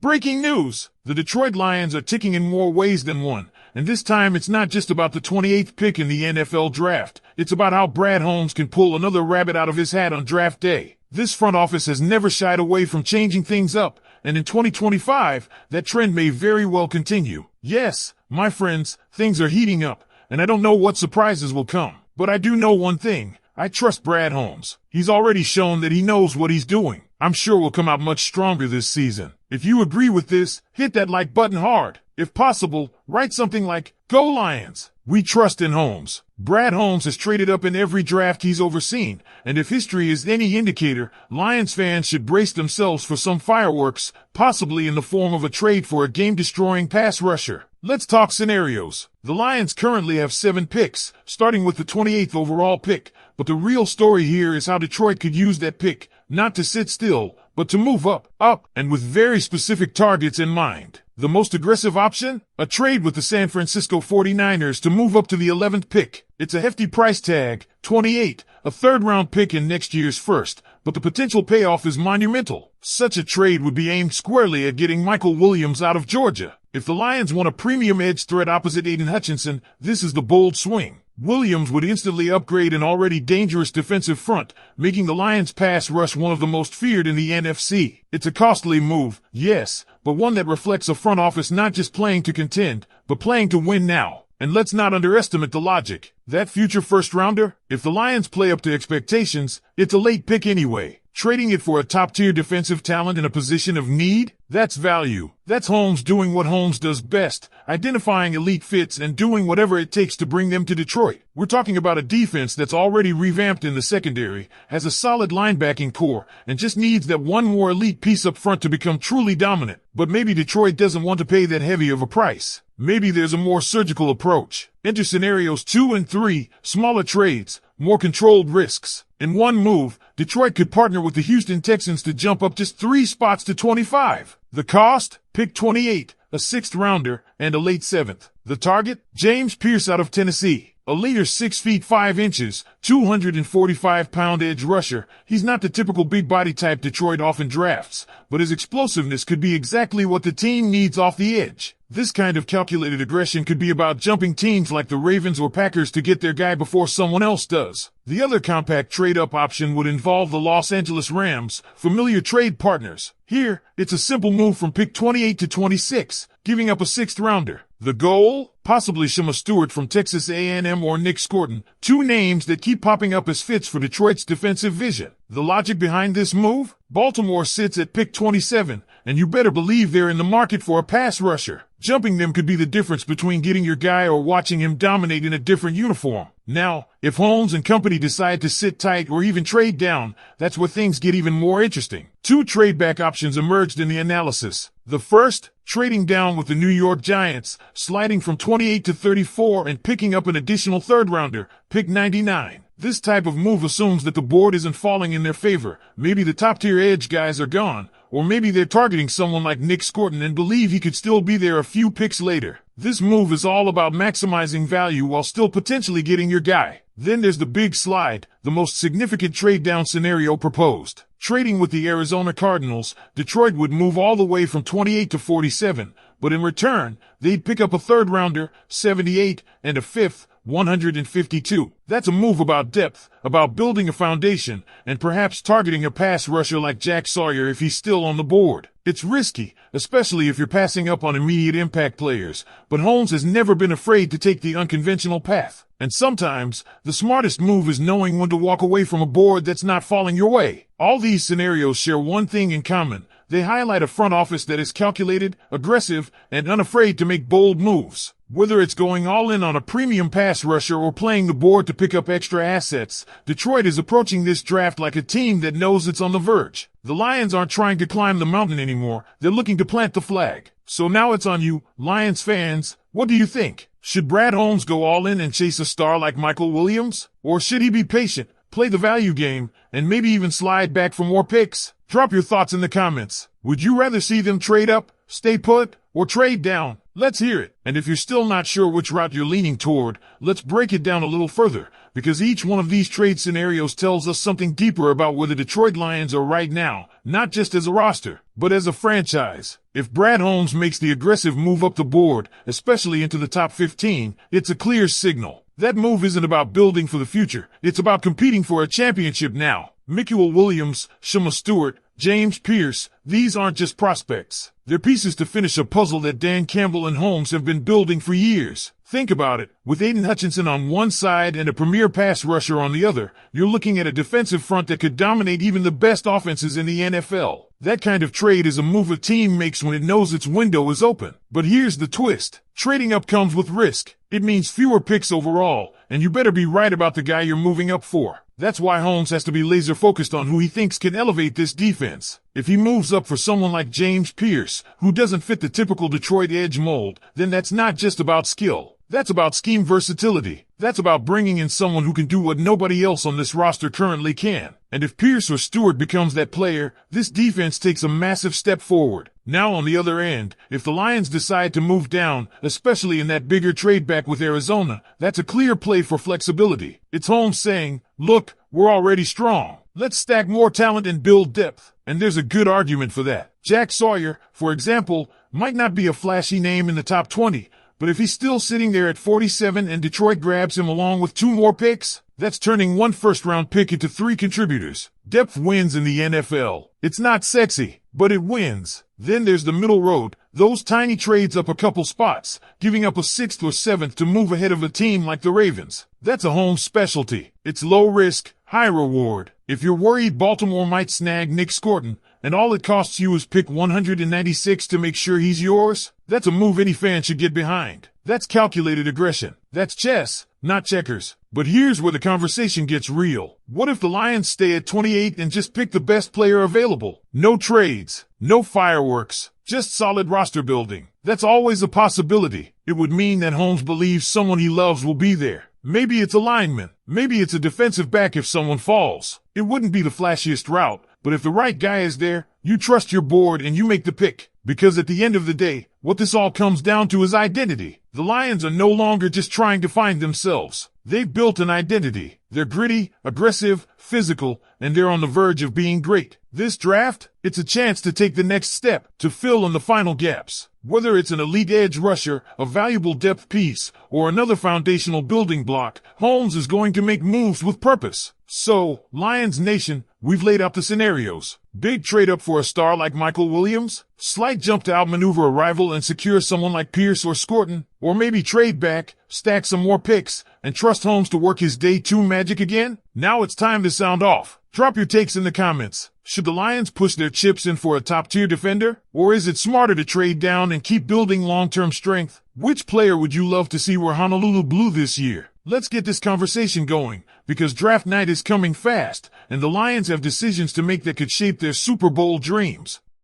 Breaking news! The Detroit Lions are ticking in more ways than one, and this time it's not just about the 28th pick in the NFL draft. It's about how Brad Holmes can pull another rabbit out of his hat on draft day. This front office has never shied away from changing things up, and in 2025, that trend may very well continue. Yes, my friends, things are heating up, and I don't know what surprises will come. But I do know one thing. I trust Brad Holmes. He's already shown that he knows what he's doing. I'm sure we'll come out much stronger this season. If you agree with this, hit that like button hard. If possible, write something like, "Go Lions." We trust in Holmes. Brad Holmes has traded up in every draft he's overseen, and if history is any indicator, Lions fans should brace themselves for some fireworks, possibly in the form of a trade for a game-destroying pass rusher. Let's talk scenarios. The Lions currently have 7 picks, starting with the 28th overall pick, but the real story here is how Detroit could use that pick, not to sit still, but to move up, and with very specific targets in mind. The most aggressive option? A trade with the San Francisco 49ers to move up to the 11th pick. It's a hefty price tag, 28, a third-round pick in next year's first, but the potential payoff is monumental. Such a trade would be aimed squarely at getting Michael Williams out of Georgia. If the Lions want a premium edge threat opposite Aidan Hutchinson, this is the bold swing. Williams would instantly upgrade an already dangerous defensive front, making the Lions' pass rush one of the most feared in the NFC. It's a costly move, yes, but one that reflects a front office not just playing to contend, but playing to win now. And let's not underestimate the logic. That future first-rounder, if the Lions play up to expectations, it's a late pick anyway. Trading it for a top-tier defensive talent in a position of need? That's value. That's Holmes doing what Holmes does best, identifying elite fits and doing whatever it takes to bring them to Detroit. We're talking about a defense that's already revamped in the secondary, has a solid linebacking core, and just needs that one more elite piece up front to become truly dominant. But maybe Detroit doesn't want to pay that heavy of a price. Maybe there's a more surgical approach. Enter scenarios 2 and 3, smaller trades, more controlled risks. In one move, Detroit could partner with the Houston Texans to jump up just 3 spots to 25. The cost? Pick 28, a 6th rounder, and a late 7th. The target? James Pierce out of Tennessee. A leader 6 feet 5 inches, 245-pound edge rusher. He's not the typical big body type Detroit often drafts, but his explosiveness could be exactly what the team needs off the edge. This kind of calculated aggression could be about jumping teams like the Ravens or Packers to get their guy before someone else does. The other compact trade-up option would involve the Los Angeles Rams, familiar trade partners. Here, it's a simple move from pick 28 to 26, giving up a 6th rounder. The goal? Possibly Jahmyr Stewart from Texas A&M or Nick Scorton, 2 names that keep popping up as fits for Detroit's defensive vision. The logic behind this move? Baltimore sits at pick 27, and you better believe they're in the market for a pass rusher. Jumping them could be the difference between getting your guy or watching him dominate in a different uniform. Now, if Holmes and company decide to sit tight or even trade down, that's where things get even more interesting. 2 trade-back options emerged in the analysis. The first, trading down with the New York Giants, sliding from 28 to 34 and picking up an additional 3rd rounder, pick 99. This type of move assumes that the board isn't falling in their favor. Maybe the top-tier edge guys are gone, or maybe they're targeting someone like Nick Scorton and believe he could still be there a few picks later. This move is all about maximizing value while still potentially getting your guy. Then there's the big slide, the most significant trade-down scenario proposed. Trading with the Arizona Cardinals, Detroit would move all the way from 28 to 47, but in return, they'd pick up a 3rd rounder, 78, and a 5th, 152. That's a move about depth, about building a foundation, and perhaps targeting a pass rusher like Jack Sawyer if he's still on the board. It's risky, especially if you're passing up on immediate impact players, but Holmes has never been afraid to take the unconventional path. And sometimes, the smartest move is knowing when to walk away from a board that's not falling your way. All these scenarios share one thing in common. They highlight a front office that is calculated, aggressive, and unafraid to make bold moves. Whether it's going all in on a premium pass rusher or playing the board to pick up extra assets, Detroit is approaching this draft like a team that knows it's on the verge. The Lions aren't trying to climb the mountain anymore. They're looking to plant the flag. So now it's on you, Lions fans. What do you think? Should Brad Holmes go all in and chase a star like Michael Williams? Or should he be patient, play the value game, and maybe even slide back for more picks? Drop your thoughts in the comments. Would you rather see them trade up, stay put, or trade down? Let's hear it. And if you're still not sure which route you're leaning toward, let's break it down a little further, because each one of these trade scenarios tells us something deeper about where the Detroit Lions are right now, not just as a roster, but as a franchise. If Brad Holmes makes the aggressive move up the board, especially into the top 15, it's a clear signal. That move isn't about building for the future. It's about competing for a championship now. Mikael Williams, Shema Stewart, James Pierce, these aren't just prospects. They're pieces to finish a puzzle that Dan Campbell and Holmes have been building for years. Think about it. With Aidan Hutchinson on one side and a premier pass rusher on the other, you're looking at a defensive front that could dominate even the best offenses in the NFL. That kind of trade is a move a team makes when it knows its window is open. But here's the twist. Trading up comes with risk. It means fewer picks overall, and you better be right about the guy you're moving up for. That's why Holmes has to be laser focused on who he thinks can elevate this defense. If he moves up for someone like James Pierce, who doesn't fit the typical Detroit edge mold, then that's not just about skill. That's about scheme versatility. That's about bringing in someone who can do what nobody else on this roster currently can. And if Pierce or Stewart becomes that player, this defense takes a massive step forward. Now on the other end, if the Lions decide to move down, especially in that bigger trade back with Arizona, that's a clear play for flexibility. It's Holmes saying, look, we're already strong. Let's stack more talent and build depth. And there's a good argument for that. Jack Sawyer, for example, might not be a flashy name in the top 20, but if he's still sitting there at 47 and Detroit grabs him along with 2 more picks, that's turning 1 first-round pick into 3 contributors. Depth wins in the NFL. It's not sexy, but it wins. Then there's the middle road, those tiny trades up a couple spots, giving up a 6th or 7th to move ahead of a team like the Ravens. That's a Holmes specialty. It's low risk, high reward. If you're worried Baltimore might snag Nick Scotton, and all it costs you is pick 196 to make sure he's yours, that's a move any fan should get behind. That's calculated aggression. That's chess, not checkers. But here's where the conversation gets real. What if the Lions stay at 28 and just pick the best player available? No trades, no fireworks, just solid roster building. That's always a possibility. It would mean that Holmes believes someone he loves will be there. Maybe it's a lineman. Maybe it's a defensive back if someone falls. It wouldn't be the flashiest route, but if the right guy is there, you trust your board and you make the pick. Because at the end of the day, what this all comes down to is identity. The Lions are no longer just trying to find themselves. They've built an identity. They're gritty, aggressive, physical, and they're on the verge of being great. This draft, it's a chance to take the next step, to fill in the final gaps. Whether it's an elite edge rusher, a valuable depth piece, or another foundational building block, Holmes is going to make moves with purpose. So, Lions Nation, we've laid out the scenarios. Big trade up for a star like Mikael Williams, slight jump to outmaneuver a rival and secure someone like Pierce or Scotton, or maybe trade back, stack some more picks, and trust Holmes to work his day 2 magic again? Now it's time to sound off. Drop your takes in the comments. Should the Lions push their chips in for a top-tier defender? Or is it smarter to trade down and keep building long-term strength? Which player would you love to see wear Honolulu blue this year? Let's get this conversation going, because draft night is coming fast, and the Lions have decisions to make that could shape their Super Bowl dreams.